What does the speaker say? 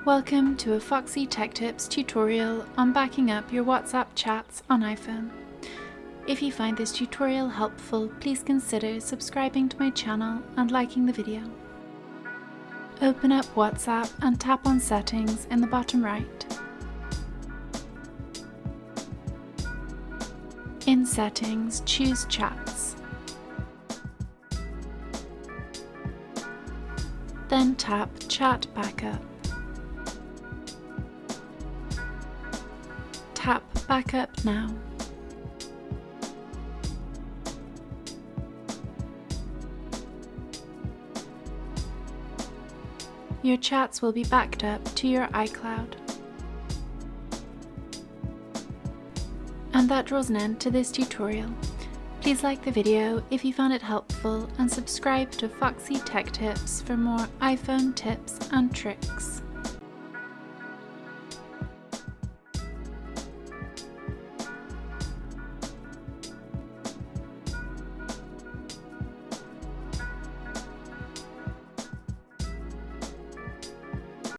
Welcome to a Foxy Tech Tips tutorial on backing up your WhatsApp chats on iPhone. If you find this tutorial helpful, please consider subscribing to my channel and liking the video. Open up WhatsApp and tap on Settings in the bottom right. In Settings, choose Chats. Then tap Chat Backup. Tap Backup Now. Your chats will be backed up to your iCloud. And that draws an end to this tutorial. Please like the video if you found it helpful and subscribe to Foxy Tech Tips for more iPhone tips and tricks.